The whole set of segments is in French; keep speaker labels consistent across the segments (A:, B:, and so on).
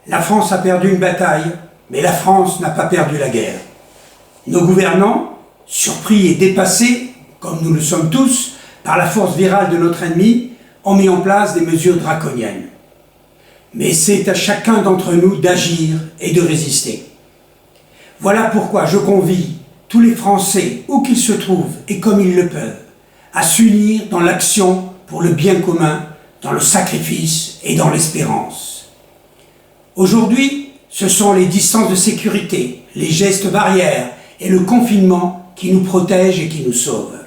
A: La France a perdu une bataille, mais la France n'a pas perdu la guerre. Nos gouvernants, surpris et dépassés, comme nous le sommes tous, par la force virale de notre ennemi, ont mis en place des mesures draconiennes. Mais c'est à chacun d'entre nous d'agir et de résister. Voilà pourquoi je convie tous les Français, où qu'ils se trouvent et comme ils le peuvent, à s'unir dans l'action pour le bien commun, dans le sacrifice et dans l'espérance. Aujourd'hui, ce sont les distances de sécurité, les gestes barrières et le confinement qui nous protègent et qui nous sauvent.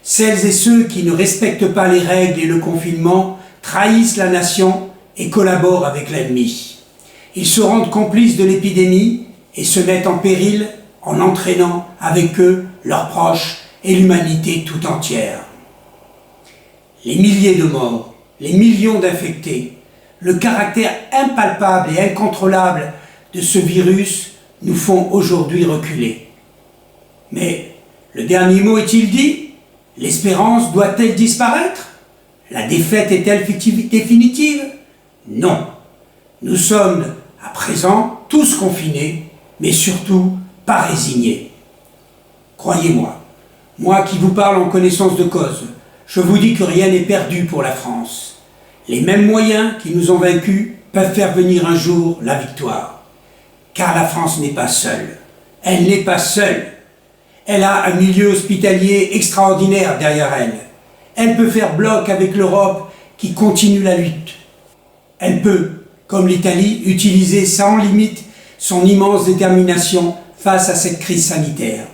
A: Celles et ceux qui ne respectent pas les règles et le confinement trahissent la nation et collaborent avec l'ennemi. Ils se rendent complices de l'épidémie et se mettent en péril en entraînant avec eux leurs proches et l'humanité tout entière. Les milliers de morts, les millions d'infectés, le caractère impalpable et incontrôlable de ce virus nous font aujourd'hui reculer. Mais le dernier mot est-il dit? L'espérance doit-elle disparaître? La défaite est-elle définitive? Non. Nous sommes à présent tous confinés, mais surtout pas résignés. Croyez-moi, moi qui vous parle en connaissance de cause, je vous dis que rien n'est perdu pour la France. Les mêmes moyens qui nous ont vaincus peuvent faire venir un jour la victoire. Car la France n'est pas seule. Elle n'est pas seule. Elle a un milieu hospitalier extraordinaire derrière elle. Elle peut faire bloc avec l'Europe qui continue la lutte. Elle peut, comme l'Italie, utiliser sans limite son immense détermination face à cette crise sanitaire.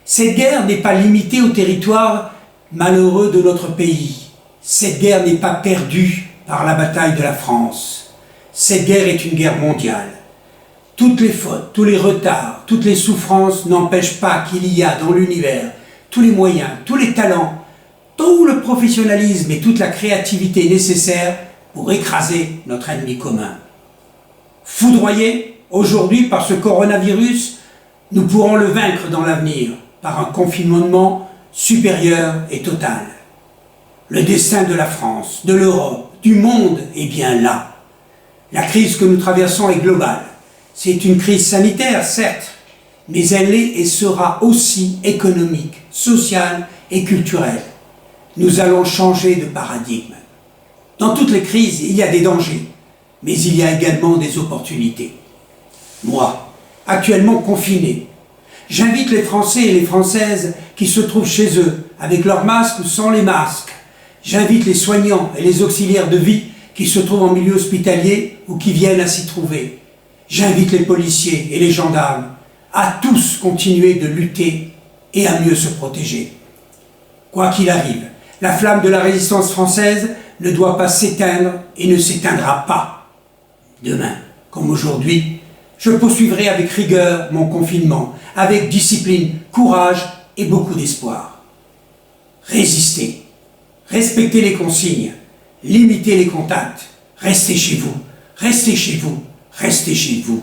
A: Cette guerre n'est pas limitée au territoire malheureux de notre pays. Cette guerre n'est pas perdue par la bataille de la France. Cette guerre est une guerre mondiale. Toutes les fautes, tous les retards, toutes les souffrances n'empêchent pas qu'il y a dans l'univers tous les moyens, tous les talents, tout le professionnalisme et toute la créativité nécessaires pour écraser notre ennemi commun. Foudroyés aujourd'hui par ce coronavirus, nous pourrons le vaincre dans l'avenir par un confinement supérieur et total. Le destin de la France, de l'Europe, du monde est bien là. La crise que nous traversons est globale. C'est une crise sanitaire, certes, mais elle est et sera aussi économique, sociale et culturelle. Nous allons changer de paradigme. Dans toutes les crises, il y a des dangers, mais il y a également des opportunités. Moi, actuellement confiné, j'invite les Français et les Françaises qui se trouvent chez eux, avec leurs masques ou sans les masques. J'invite les soignants et les auxiliaires de vie qui se trouvent en milieu hospitalier ou qui viennent à s'y trouver. J'invite les policiers et les gendarmes à tous continuer de lutter et à mieux se protéger. Quoi qu'il arrive, la flamme de la résistance française ne doit pas s'éteindre et ne s'éteindra pas. Demain, comme aujourd'hui, je poursuivrai avec rigueur mon confinement, avec discipline, courage et beaucoup d'espoir. Résistez, respectez les consignes, limitez les contacts, restez chez vous, restez chez vous, restez chez vous.